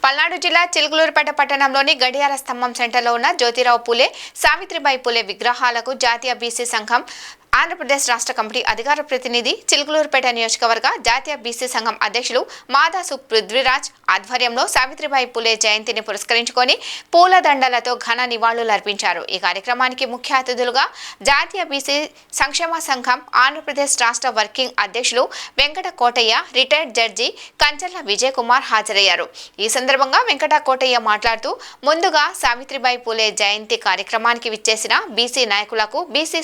పల్నాడు జిల్లా చిలుకలూరుపేట పట్టణంలోని గడియార స్తంభం సెంటర్లో ఉన్న జ్యోతిరావు పూలే, సావిత్రిబాయి పూలే విగ్రహాలకు జాతీయ బీసీ సంఘం ఆంధ్రప్రదేశ్ రాష్ట్ర కమిటీ అధికార ప్రతినిధి, చిలుకలూరుపేట నియోజకవర్గ జాతీయ బీసీ సంఘం అధ్యక్షులు మాదాసు పృథ్వీరాజ్ ఆధ్వర్యంలో సావిత్రిబాయి పూలే జయంతిని పురస్కరించుకొని పూలదండలతో ఘన నివాళులర్పించారు. ఈ కార్యక్రమానికి ముఖ్య అతిథులుగా జాతీయ బీసీ సంక్షేమ సంఘం ఆంధ్రప్రదేశ్ రాష్ట్ర వర్కింగ్ అధ్యక్షులు వెంకట కోటయ్య, రిటైర్డ్ జడ్జి కంచర్ల విజయ్ కుమార్ హాజరయ్యారు. ఈ సందర్భంగా వెంకట కోటయ్య మాట్లాడుతూ, ముందుగా సావిత్రిబాయి పూలే జయంతి కార్యక్రమానికి విచ్చేసిన బీసీ నాయకులకు, బీసీ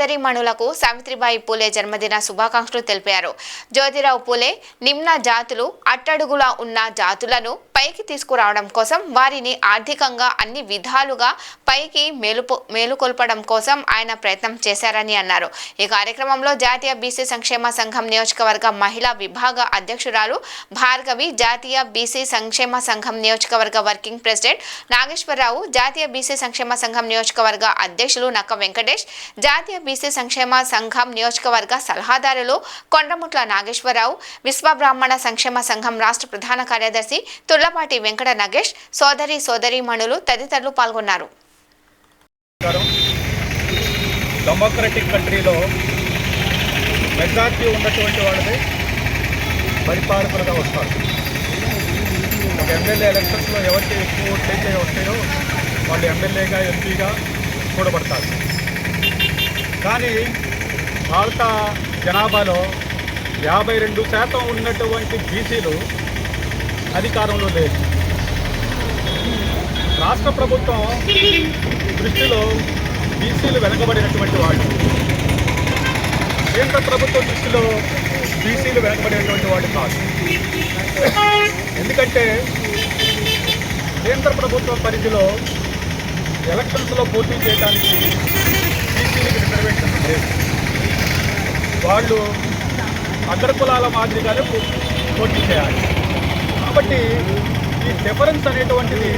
సోదరీమణులకు సావిత్రిబాయి పూలే జన్మదిన శుభాకాంక్షలు తెలిపారు. జ్యోతిరావు పూలే నిమ్న జాతులు, అట్టడుగులా ఉన్న జాతులను పైకి తీసుకురావడం కోసం, వారిని ఆర్థికంగా అన్ని విధాలుగా పైకి మేలుకొల్పడం కోసం ఆయన ప్రయత్నం చేశారని అన్నారు. ఈ కార్యక్రమంలో జాతీయ బీసీ సంక్షేమ సంఘం నియోజకవర్గ మహిళా విభాగ అధ్యక్షురాలు భార్గవి, జాతీయ బీసీ సంక్షేమ సంఘం నియోజకవర్గ వర్కింగ్ ప్రెసిడెంట్ నాగేశ్వరరావు, జాతీయ బీసీ సంక్షేమ సంఘం నియోజకవర్గ అధ్యక్షులు నక్క వెంకటేష్, జాతీయ బీసీ సంక్షేమ సంఘం నియోజకవర్గ సలహాదారులు కొండముట్ల నాగేశ్వరరావు, విశ్వబ్రాహ్మణ సంక్షేమ సంఘం రాష్ట్ర ప్రధాన కార్యదర్శి తుళ్లపాటి వెంకట నగేష్, సోదరీమణులు తదితరులు పాల్గొన్నారు. డెమోక్రటిక్ కంట్రీలో మెజారిటీ ఉన్నటువంటి వాళ్ళది పరిపాలకులుగా వస్తారు. ఒక ఎమ్మెల్యే ఎలక్షన్స్లో ఎవరికి ఎక్కువ ఓట్లు అయితే వస్తాయో వాళ్ళు ఎమ్మెల్యేగా, ఎంపీగా చూడబడతారు. కానీ భారత జనాభాలో 52% ఉన్నటువంటి బీసీలు అధికారంలో లేదు. రాష్ట్ర ప్రభుత్వం దృష్టిలో బీసీలు వెనకబడినటువంటి వాళ్ళు, కేంద్ర ప్రభుత్వం దృష్టిలో బీసీలు వెనకబడినటువంటి వాళ్ళు కాదు. ఎందుకంటే కేంద్ర ప్రభుత్వం పరిధిలో ఎలక్షన్స్లో పోటీ చేయడానికి బీసీలకు రిజర్వేషన్ లేదు. వాళ్ళు అగ్రకులాల మాదిరిగానే పోటీ చేయాలి. కాబట్టి ఈ డిఫరెన్స్ అనేటువంటిది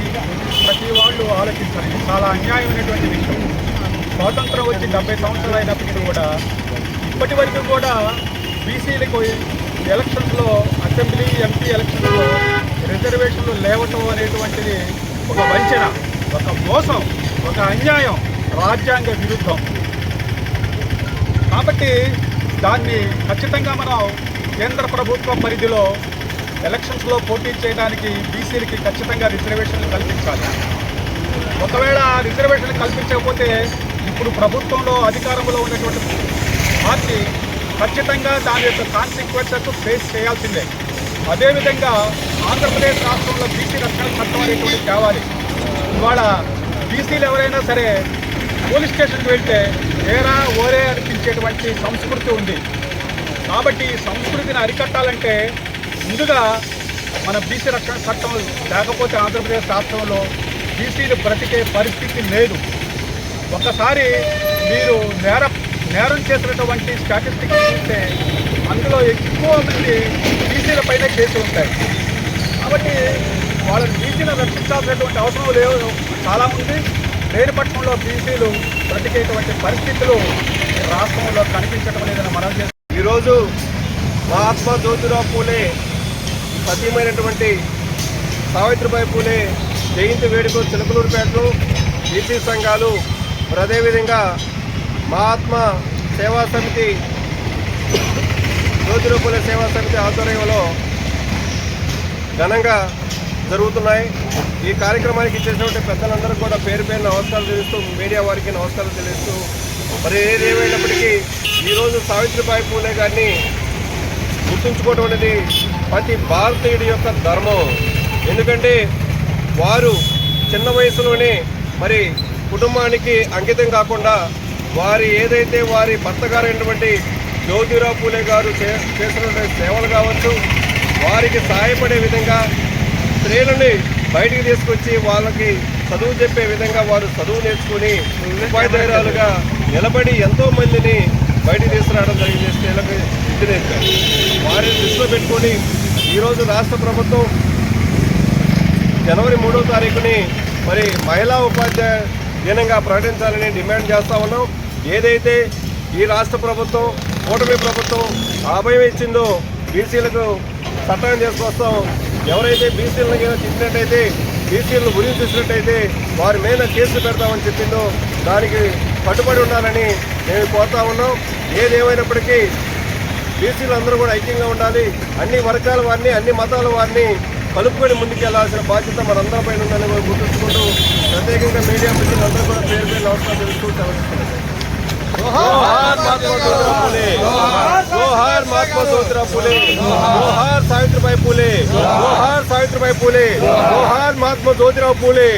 ప్రతి వాళ్ళు ఆలోచించాలి. చాలా అన్యాయమైనటువంటి విషయం. స్వాతంత్రం వచ్చి 70 సంవత్సరాలు అయినప్పటికీ కూడా ఇప్పటి వరకు కూడా బీసీలకు ఎలక్షన్స్లో, అసెంబ్లీ, ఎంపీ ఎలక్షన్స్లో రిజర్వేషన్లు లేవటం అనేటువంటిది ఒక వంచన, ఒక మోసం, ఒక అన్యాయం, రాజ్యాంగ విరుద్ధం. కాబట్టి దాన్ని ఖచ్చితంగా మనం కేంద్ర ప్రభుత్వం పరిధిలో ఎలక్షన్స్లో పోటీ చేయడానికి బీసీలకి ఖచ్చితంగా రిజర్వేషన్లు కల్పించాలి. ఒకవేళ రిజర్వేషన్లు కల్పించకపోతే ఇప్పుడు ప్రభుత్వంలో అధికారంలో ఉన్నటువంటి పార్టీ ఖచ్చితంగా దాని యొక్క కాన్సిక్వెన్సెస్ ఫేస్ చేయాల్సిందే. అదేవిధంగా ఆంధ్రప్రదేశ్ రాష్ట్రంలో బీసీ రక్షణ చట్టం అనేటువంటి తేవాలి. ఇవాళ బీసీలు ఎవరైనా సరే పోలీస్ స్టేషన్కి వెళ్తే ఏరా ఓరే అనిపించేటువంటి సంస్కృతి ఉంది. కాబట్టి ఈ సంస్కృతిని అరికట్టాలంటే ముందుగా మన బీసీ రక్షణ చట్టం లేకపోతే ఆంధ్రప్రదేశ్ రాష్ట్రంలో బీసీలు బ్రతికే పరిస్థితి లేదు. ఒకసారి మీరు నేరం చేసినటువంటి స్టాటిస్టిక్స్ చూస్తే అందులో ఎక్కువ మంది బీసీలపైనే కేసులు ఉంటాయి. కాబట్టి వాళ్ళని బీసీలను రక్షించాల్సినటువంటి అవసరం లేదు. చాలామంది లేనిపట్నంలో బీసీలు బ్రతికేటువంటి పరిస్థితులు రాష్ట్రంలో కనిపించడం లేదని మనం చేస్తాం. ఈరోజు మహాత్మా జ్యోతిరావు పూలే సతీమైనటువంటి సావిత్రిబాయి పూలే జయంతి వేడుకలు చిలుకలూరుపేటలో బీసీ సంఘాలు, మరి అదేవిధంగా మహాత్మా సేవా సమితి, జ్యోతిరావు పూలే సేవా సమితి ఆధ్వర్యంలో ఘనంగా జరుగుతున్నాయి. ఈ కార్యక్రమానికి ఇచ్చేటువంటి పెద్దలందరూ కూడా పేరు పేరు నమస్కారాలు తెలుస్తూ, మీడియా వారికి నమస్కారాలు తెలుస్తూ, మరి ఏదేమైనప్పటికీ ఈరోజు సావిత్రిబాయి పూలే గారిని గుర్తుంచుకోవడం అనేది ప్రతి భారతీయుడి యొక్క ధర్మం. ఎందుకంటే వారు చిన్న వయసులోనే మరి కుటుంబానికి అంకితం కాకుండా వారి ఏదైతే వారి భర్త గారైనటువంటి జ్యోతిరావు పూలే గారు చేసినటువంటి సేవలు కావచ్చు, వారికి సహాయపడే విధంగా స్త్రీలని బయటికి తీసుకొచ్చి వాళ్ళకి చదువు చెప్పే విధంగా వారు చదువు నేర్చుకుని ఉపాధ్యాయురాలుగా నిలబడి ఎంతో మందిని బయటికి తీసుకురావడం జరిగింది. స్త్రీలకు విద్య నేర్పారు. వారిని దృష్టిలో పెట్టుకొని ఈరోజు రాష్ట్ర ప్రభుత్వం జనవరి 3వ తారీఖుని మరి మహిళా ఉపాధ్యాయ దినంగా ప్రకటించాలని డిమాండ్ చేస్తూ ఉన్నాం. ఏదైతే ఈ రాష్ట్ర ప్రభుత్వం, కూటమి ప్రభుత్వం అభయం ఇచ్చిందో బీసీలకు చట్టం చేసుకొస్తాం, ఎవరైతే బీసీలను తిట్టినట్టయితే, బీసీలను గురించి చూసినట్టయితే వారి మీద కేసులు పెడతామని చెప్పిందో దానికి కట్టుబడి ఉండాలని మేము కోరుతా ఉన్నాం. ఏదేమైనప్పటికీ బీసీలు అందరూ కూడా ఐక్యంగా ఉండాలి. అన్ని వర్గాల వారిని, అన్ని మతాల వారిని కలుపుకొని ముందుకెళ్లాల్సిన బాధ్యత మనందరి పైన ఉందని కూడా గుర్తుంచుకుంటూ ప్రత్యేకంగా మీడియా మిత్రులందరూ కూడా పేరు పేరు నమస్కారం తెలుస్తూ సెలవుస్తున్నాను. जोहार महात्मा ज्योतिराव फुले, जोहार सावित्रीबाई फुले, जोहार सावित्रीबाई फुले, जोहार महात्मा ज्योतिराव फुले.